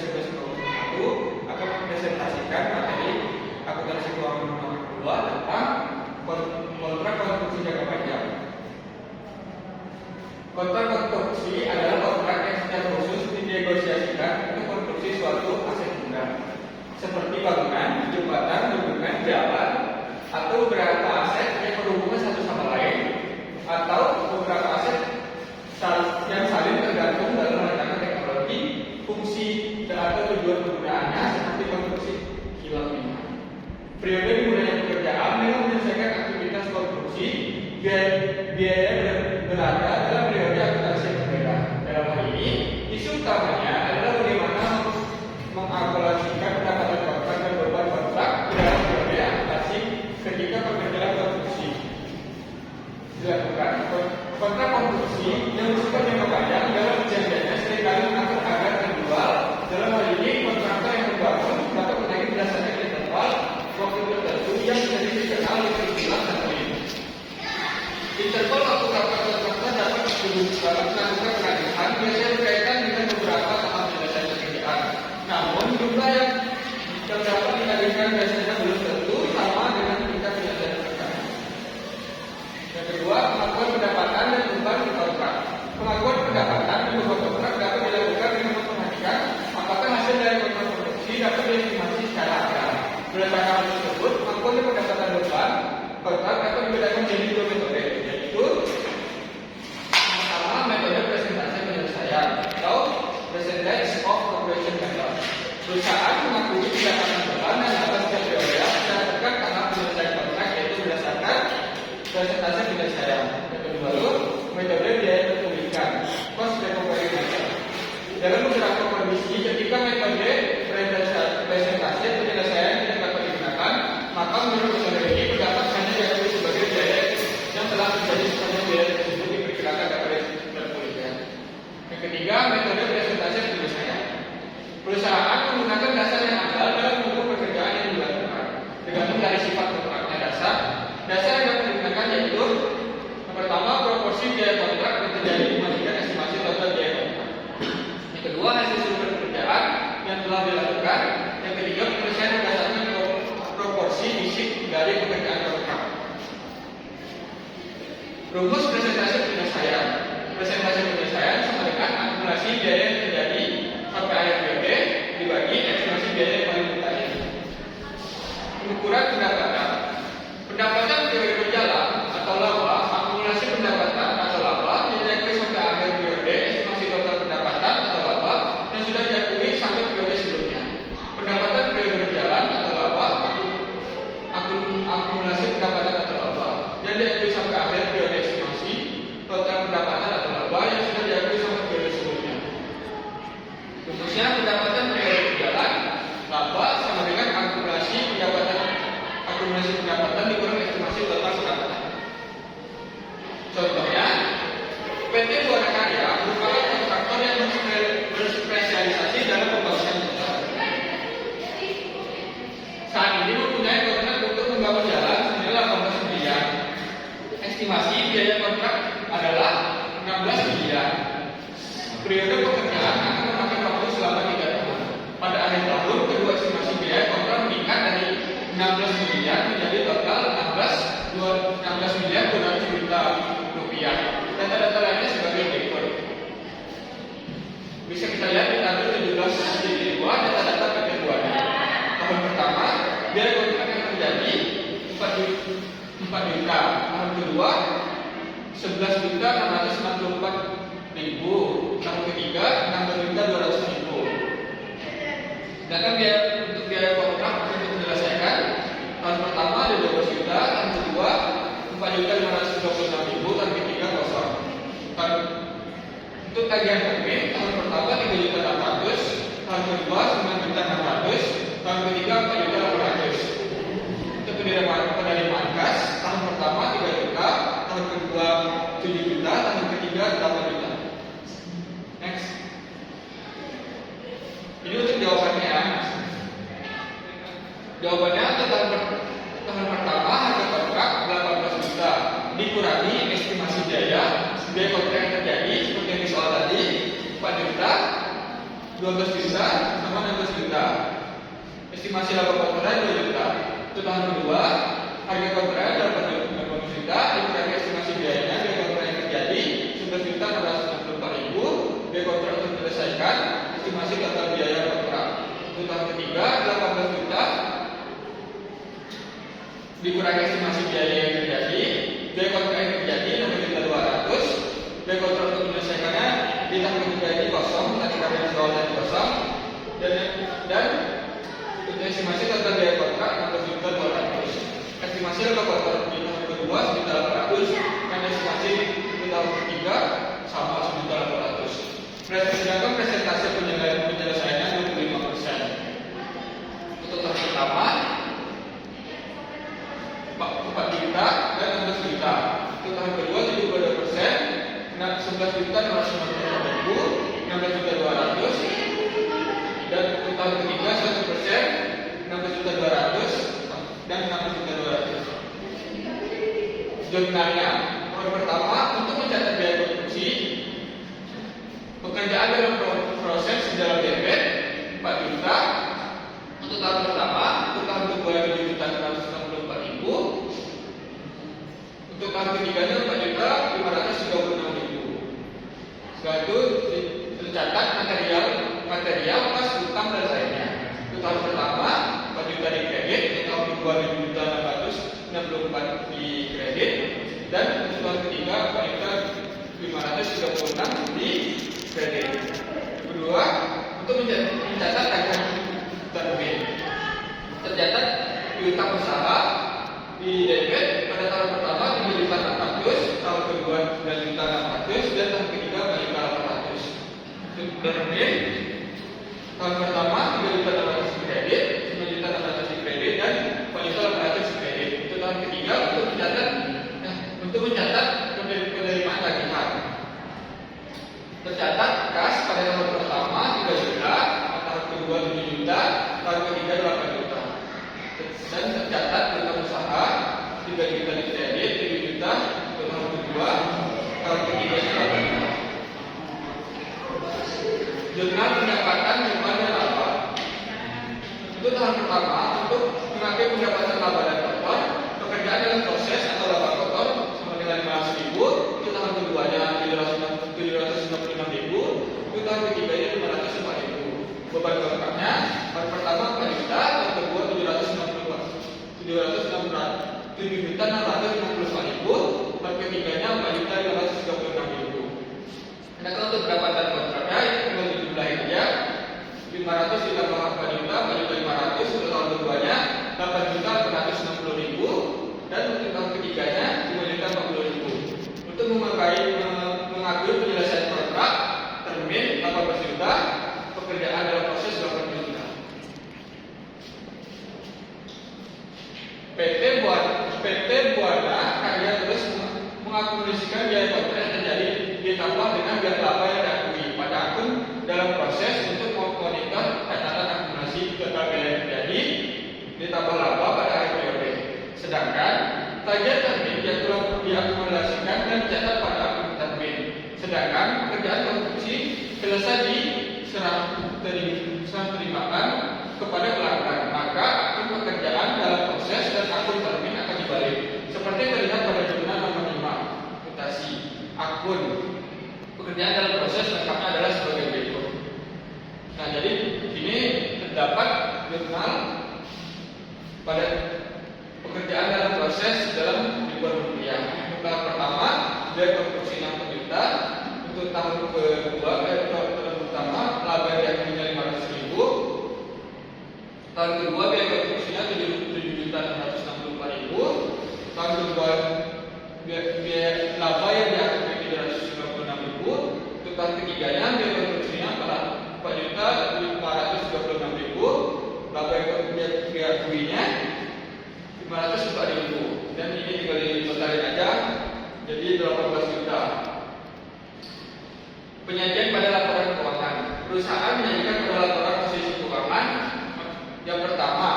13-21 akan mempresentasikan materi akuntansi keuangan nomor 2 tentang kontrak konstruksi jangka panjang. Kontrak konstruksi adalah kontrak yang secara khusus dinegosiasikan untuk konstruksi suatu aset benda, seperti bangunan, jembatan, bendungan, jalan, atau beberapa aset yang berhubungan satu sama lain, atau beberapa aset yang saling tergantung dalam rancangan teknologi, fungsi, dan atau tujuan penggunaannya seperti konstruksi kilang minyak. Periode dimulainya pekerjaan dengan menyelesaikan aktivitas konstruksi, biaya berada dalam periode akuntansi yang berbeda. Dalam hal ini, isu utamanya adalah bagaimana mengakumulasikan pendapatan kontrak dan beban kontrak ke dalam periode akuntansi ketika pekerjaan konstruksi dilakukan. Kontrak konstruksi yang bersifat jangka panjang dalam perjanjiannya seringkali mengatur agar terjual. Dalam hal ini, kontraktor yang membangun dapat menaiki berdasarkan interval waktu tertentu yang menjadi dikenal dengan istilah tertulis. Interval waktu kapan kontraktor dapat melakukan penagihan biasanya berkaitan dengan beberapa tahap penyelesaian pekerjaan. Namun, jumlah yang dapat ditagihkan biasanya belum tentu sama dengan tingkat penyelesaian pekerjaan. Yang kedua, pengakuan pendapatan dan beban di kontrak. Pengakuan pendapatan dan beban kontrak dapat dilakukan dengan memperhatikan apakah hasil dari kontrak produksi dapat diestimasi secara akurat. Berdasarkan hal tersebut, pengakuan dan pendapatan beban kontrak dapat dibedakan menjadi dua metode, yaitu pertama metode presentasi penyelesaian atau percentage of completion method. Perusahaan mengakui pendapatan beban dan laba setiap periode berdasarkan tahap penyelesaian kontrak, yaitu berdasarkan presentasi penyelesaian. Yang kedua itu metode biaya terpulihkan, cost recovery method. Dalam beberapa kondisi, ketika metode presentasi penyelesaian tidak dapat digunakan, maka menurut metode ini pendapat hanya diakui sebagai biaya yang telah terjadi sepanjang biaya tersebut diperkirakan dapat terpulihkan. Yang ketiga, metode presentasi penyelesaian. Perusahaan menggunakan dasar yang ada dalam bentuk pekerjaan yang dilakukan, tergantung dari sifat kontraknya. Dasar yang dapat digunakan yaitu yang pertama, proporsi biaya kontrak yang terjadi dibandingkan estimasi total biaya kontrak. Yang kedua, hasil sumber pekerjaan yang telah dilakukan. Yang ketiga, penyelesaian berdasarkan proporsi fisik dari pekerjaan kontrak. Rumus presentasi penyelesaian. Presentasi penyelesaian sama dengan akumulasi biaya yang terjadi sampai akhir periode dibagi estimasi biaya yang paling terakhir. Pengukuran pendapatan. Pendapatan periode berjalan atau laba, akumulasi pendapatan atau laba yang diakui sampai akhir periode, estimasi total pendapatan atau laba yang sudah diakui sampai periode sebelumnya. Pendapatan periode berjalan atau laba, akumulasi pendapatan atau laba yang diakui sampai akhir periode, estimasi total pendapatan atau laba yang sudah diakui sampai periode sebelumnya. Rumusnya, pendapatan periode berjalan laba sama dengan akumulasi pendapatan dikurang estimasi total pendapatan. Contohnya, PT Buana Karya merupakan kontraktor yang berspesialisasi dalam pembangunan jalan. Saat ini mempunyai kontrak untuk membangun jalan senilai 18 miliar. Estimasi biaya kontrak adalah 16 miliar. Periode pekerjaan akan memakan waktu selama 3 tahun. Pada akhir tahun, kedua estimasi biaya kontrak meningkat dari 16 miliar menjadi total 16 miliar 200 juta rupiah. Data-data lainnya sebagai berikut. Bisa kita lihat di tabel 17.2 data-data PT Buana. Tahun pertama, biaya kontrak yang terjadi 4 juta. Tahun kedua 11 juta 664 ribu. Tahun ketiga 16 juta 200 ribu. Sedangkan untuk biaya kontrak untuk menyelesaikan tahun pertama ada 12 juta, tahun kedua 4 juta 526 ribu, tahun ketiga kosong. Untuk tagihan termin tahun pertama 3 juta 800, tahun kedua 9 juta 600, tahun ketiga 4 juta 800. Untuk penerimaan kas tahun pertama 3 juta, tahun kedua 7 juta, tahun ketiga 8 juta. Next. Ini untuk jawabannya ya. Jawabannya untuk tahun pertama harga kontrak 18 juta dikurangi estimasi biaya kontrak yang terjadi seperti yang di soal tadi 4 juta 12 juta sama 16 juta. Estimasi laba kontrak 2 juta. Untuk tahun kedua, harga kontrak 18 juta, dikurangi estimasi biayanya, biaya kontrak yang terjadi 11 juta 664 ribu, biaya kontrak untuk menyelesaikan, estimasi total biaya kontrak. Untuk tahun ketiga, 18 juta, dikurangi estimasi biaya yang terjadi, biaya kontrak yang terjadi 6 juta 200, biaya kontrak untuk menyelesaikannya di tahun ketiga ini kosong, tadi kami soal tadi kosong, dan untuk estimasi total biaya kontrak 16 juta 200. Estimasi laba kontrak di tahun kedua 1 juta 800, dan estimasi di tahun ketiga sama 1 juta 800. Sedangkan presentasi penyelesaiannya 25%. Untuk tahun pertama 4 juta dan 16 juta. Untuk tahun kedua 72%, 11 juta 250 ribu, 16 juta 200. Dan untuk tahun ketiga 100%, 16 juta 200 dan 16 juta 200. Jurnalnya, poin pertama untuk mencatat biaya produksi, pekerjaan dalam proses dalam debit 4 juta. Untuk tahun pertama, untuk tahun kedua 7 juta 164 ribu. Untuk tahun ketiganya 4 juta 536 ribu. Setelah itu tercatat material pas utang dan lainnya. Untuk tahun pertama 4 juta di kredit, untuk tahun kedua 7 juta 664 di kredit, dan untuk tahun ketiga 4 juta 536 di kredit. Kedua, untuk mencatat tagihan terbit, tercatat piutang usaha di debit pada tahun pertama 3 juta 600, tahun kedua 9 juta 600, dan tahun ketiga 4 juta 800. Terbit tahun pertama 3 juta 600 di kredit, 9 juta 600 di kredit, dan 4 juta 800 di kredit. Untuk tahun ketiga untuk mencatat penerimaan tagihan, tercatat kas pada tahun pertama 3 juta, tahun kedua 7 juta, tahun ketiga 8 juta. Dan tercatat piutang usaha 3 juta di kredit, 7 juta untuk tahun kedua, tahun ketiga 8 juta. Jurnal pendapatan jumlah dan laba. Untuk tahun pertama, untuk mengatur pendapatan laba dan kotor, pekerjaan dalam proses atau laba kotor sama dengan 500 ribu. Untuk tahun keduanya 765 ribu. Untuk tahun ketiganya 504 ribu. Beban kontraknya, tahun pertama 4 juta, tahun kedua 7 juta 654 ribu, tahun ketiganya 4 juta 536 ribu. Nah, kalau untuk pendapatan kontraknya itu tinggal dijumlahin aja. 500 ditambah 4 juta 500. Untuk tahun keduanya 8 juta 460 ribu, dan untuk tahun ketiganya 5 juta 40 ribu. Untuk mengakui penyelesaian kontrak termin 18 juta, pekerjaan dalam proses 80 juta. PT Buana Karya terus mengakumulasikan biaya kontrak yang terjadi ditambah dengan biaya laba yang diakui pada akun dalam proses untuk memonitor catatan akumulasi total biaya yang terjadi ditambah laba pada akhir periode. Sedangkan tagihan termin yang telah diakumulasikan dan dicatat pada akun termin. Sedangkan pekerjaan konstruksi selesai terimakan kepada pelanggan, maka akun pekerjaan dalam proses dan akun termin akan dibalik. Seperti terlihat pada jurnal nomor 5, mutasi akun pekerjaan dalam proses lengkapnya adalah sebagai berikut. Nah, jadi ini terdapat jurnal pada pekerjaan dalam proses dalam ribuan rupiah. Untuk tahun pertama biaya konstruksi 6 juta. Untuk tahun kedua tahun pertama laba diakuinya 500 ribu. Tahun kedua biaya konstruksinya 7 juta 664 ribu. Tahun kedua biaya laba yang diakui 756 ribu. Untuk tahun ketiganya biaya konstruksinya 4 juta 536 ribu. Laba yang diakuinya 504 ribu. Dan ini tinggal ditotalin aja, jadi 18 juta. Penyajian pada laporan keuangan. Perusahaan menyajikan pada laporan posisi keuangan. Yang pertama,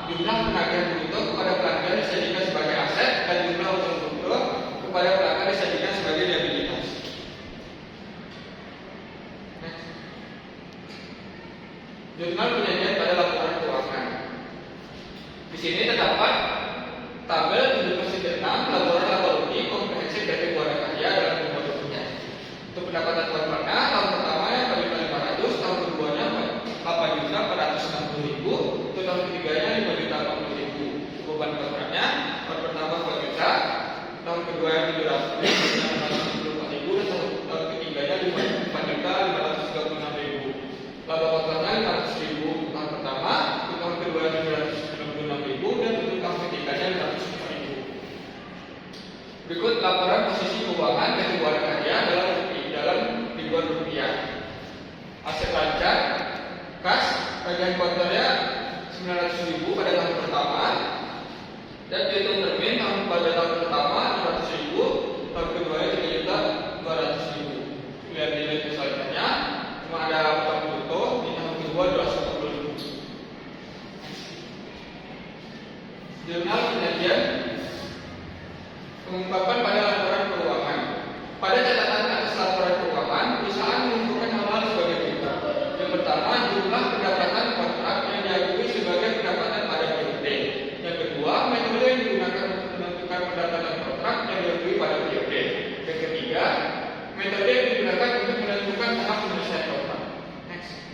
jumlah penagihan bruto kepada pelanggan disajikan sebagai aset, dan jumlah utang bruto kepada pelanggan disajikan sebagai liabilitas. Pengungkapan pada laporan keuangan. Pada catatan atas laporan keuangan, perusahaan mengumpulkan hal-hal sebagai berikut. Yang pertama, jumlah pendapatan kontrak yang diakui sebagai pendapatan pada periode. Yang kedua, metode yang digunakan untuk menentukan pendapatan kontrak yang diakui pada periode. Yang ketiga, metode yang digunakan untuk menentukan tahap penyelesaian kontrak. Next.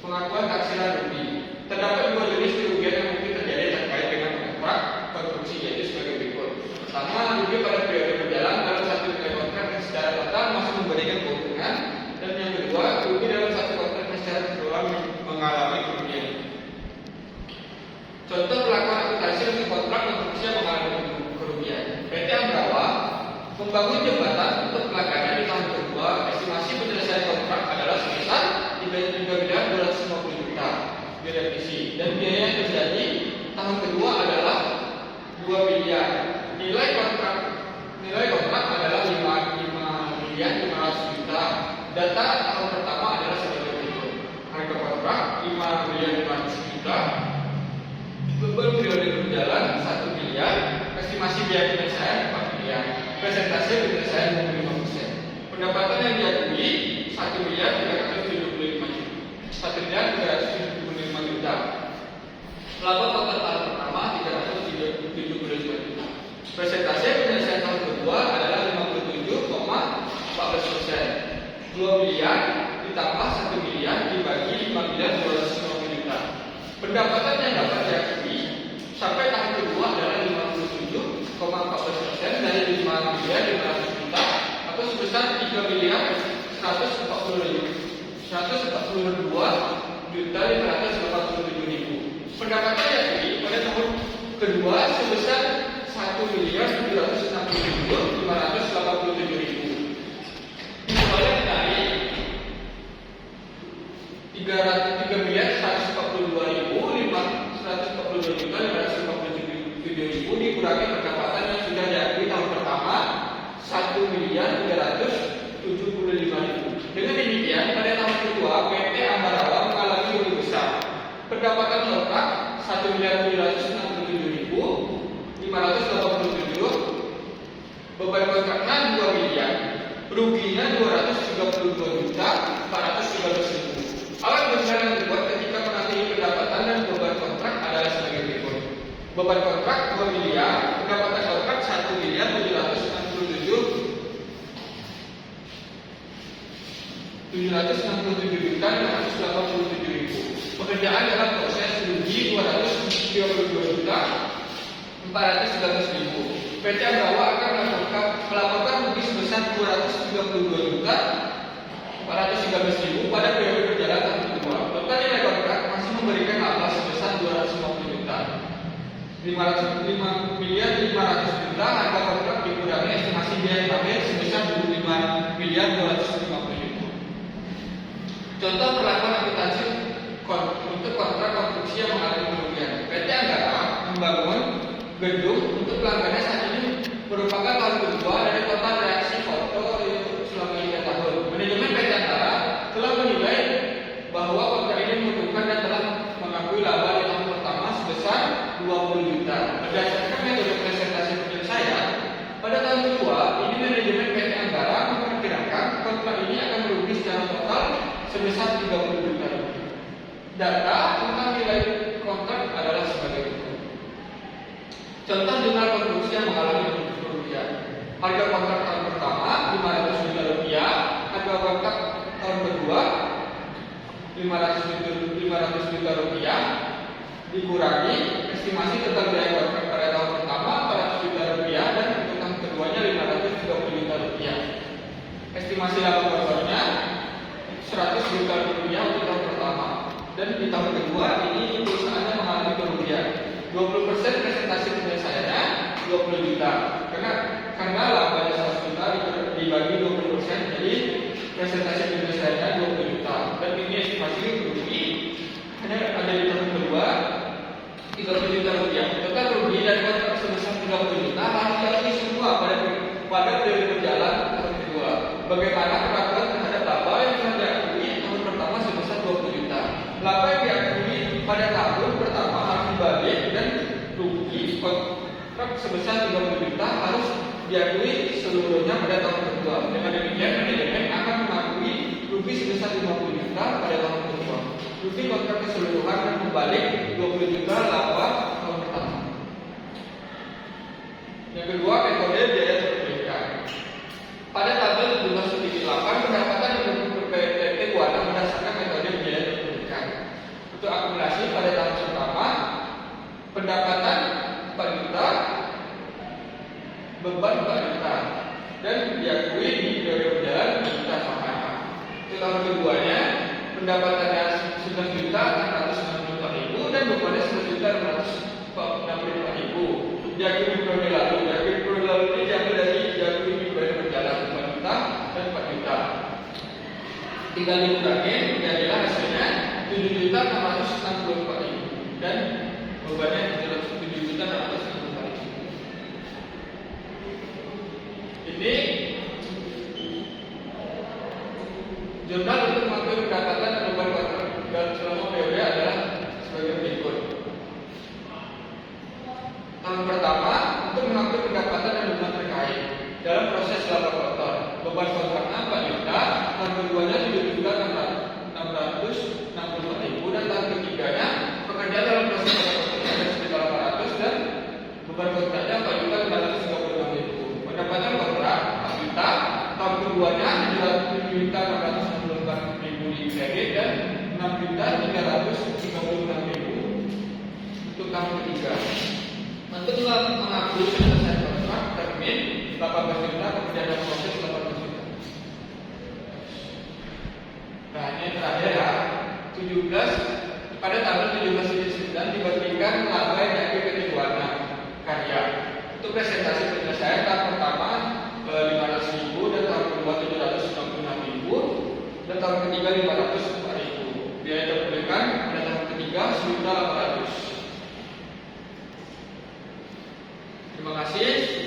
Pengakuan taksiran rugi. Terdapat dua jenis kerugian yang mungkin terjadi terkait dengan kontrak konstruksi, yaitu sebagai berikut. Pertama, rugi pada periode berjalan dalam satu nilai kontrak yang secara total masih memberikan keuntungan, dan yang kedua, rugi dalam satu kontrak yang secara keseluruhan mengalami kerugian. Contoh pelakuan akuntansi untuk kontrak konstruksi yang mengalami kerugian. PT Ambrawa membangun jembatan untuk pelanggannya di tahun kedua. Estimasi penyelesaian kontrak adalah sebesar 3.250 juta direvisi, dan biaya yang terjadi tahun kedua adalah 2 miliar. Nilai kontrak adalah 5 miliar 500 juta. Data tahun pertama adalah sebagai berikut. Harga kontrak 5 miliar 500 juta. Beban periode berjalan 1 miliar. Estimasi biaya penyelesaian 4 miliar. Presentasi penyelesaian 25%. Pendapatan yang diakui 1 miliar 375 juta. 1 miliar 375 juta. Laba kontrak tahun pertama 375 juta. Presentasi penyelesaian tahun kedua adalah 57,14%. 2 miliar ditambah 1 miliar dibagi 5 miliar 250 juta. Pendapatan yang dapat diakui sampai tahun kedua adalah 57,14% dari 5 miliar 500 juta, atau sebesar 3 miliar 142 juta 587 ribu. Pendapatan diakui pada tahun kedua sebesar 1 miliar 767 587 ribu. Dimulai dari 3 miliar 142 ribu 142 juta 557 ribu dikurangi pendapatan yang sudah diakui tahun pertama 1 miliar 375 ribu. Dengan demikian, pada tahun kedua PT Ambarawa mengalami rugi besar. Pendapatan kontrak 1 miliar 767 ribu 587, beban kontraknya 2 miliar, ruginya 232 juta 413 ribu. Alat besar yang dibuat ketika menandingi pendapatan dan beban kontrak adalah sebagai berikut. Beban kontrak 2 miliar, pendapatan kontrak 1 miliar 767 juta 587 ribu. Pekerjaan dalam proses rugi 232 juta 411 ribu. PT Ambrawa akan melaporkan rugi sebesar 232 juta 413 ribu pada periode berjalan tahun kedua. Total nilai kontrak masih memberikan laba sebesar 250 juta 5 miliar 500 juta. Harga kontrak dikurangi estimasi biaya tambahan sebesar 25 miliar 250 ribu. Contoh perlakuan akuntansi untuk kontrak konstruksi yang mengalami kerugian. PT Anggara membangun gedung untuk pelanggannya saat ini merupakan tahun kedua dari total reaksi foto selama 3 tahun. Manajemen PT Anggara telah menilai bahwa kontrak ini menguntungkan dan telah mengakui laba di tahun pertama sebesar 20 juta. Berdasarkan metode presentasi penyelesaian, pada tahun kedua ini manajemen PT Anggara memperkirakan kontrak ini akan merugi secara total sebesar 30 juta. Data tentang nilai kontrak adalah sebagai berikut. Contoh jurnal konstruksi yang mengalami kerugian. Harga kontrak tahun pertama 500 juta rupiah, harga kontrak tahun kedua 500 juta rupiah dikurangi estimasi tentang biaya kontrak pada tahun pertama 400 juta rupiah dan untuk tahun keduanya 530 juta rupiah. Estimasi laba kontraknya 100 juta rupiah untuk tahun pertama, dan di tahun kedua ini perusahaannya mengalami kerugian. 20% presentasi penyelesaiannya 20 juta. Karena labanya 100 juta dibagi 20%, jadi presentasi penyelesaiannya 20 juta. Dan ini estimasi rugi hanya ada di tahun kedua 30 juta rupiah. Total rugi dan kontrak sebesar 30 juta lagi semua pada periode berjalan tahun kedua. Bagaimana perlakuan terhadap laba yang telah diakui tahun pertama sebesar 20 juta. Laba yang diakui pada tahun pertama harus dibalik dan rugi truk sebesar 30 juta harus diakui seluruhnya pada tahun kedua. Dengan demikian, manajemen akan mengakui rugi sebesar 50 juta pada tahun kedua. Rugi kontrak keseluruhan dan kembali 20 juta laba tahun pertama. Yang kedua, metode biaya terpilihkan. Pada tabel 17.8 pendapatan yang PT Buana berdasarkan metode biaya terpilihkan. Untuk akumulasi pada tahun pertama, pendapatan 4 juta, beban 4 juta, dan diakui di periode berjalan 4 juta sama. Untuk tahun keduanya, pendapatannya 11 juta 664 ribu dan bebannya 11 juta 664 ribu. Diakui di periode lalu, ini diambil dari diakui di periode berjalan 4 juta dan 4 juta. Tinggal dikurangin, jadilah hasilnya 7 juta 664 ribu dan bebannya 7 juta 664 ribu. Ini jurnal untuk mengakui pendapatan dan beban kontrak dan selama periode adalah sebagai berikut. Tahun pertama untuk mengakui pendapatan dan beban terkait dalam proses laba kotor, beban kontraknya 4 juta, tahun keduanya 7 juta 664 ribu dan tahun ketiganya pekerja dalam proses laba kotornya ada sekitar 800 dan beban kontraknya 4 juta 936 ribu. Pendapatan kontrak 4 juta, tahun keduanya 7 juta 664 ribu di kredit dan 6 juta 336 ribu untuk tahun ketiga. Untuk mengakui penyelesaian kontrak termin 18 juta, kemudian ada proses 18 juta. Nah ini terakhir ya, 17 pada tabel 17.9 dibandingkan laba yang diakui PT Buana Karya. Untuk presentasi penyelesaian tahun pertama 500 ribu dan tahun kedua 796 ribu dan tahun ketiga 504 ribu. Biaya terpilihkan pada tahun ketiga 1.800. Terima kasih.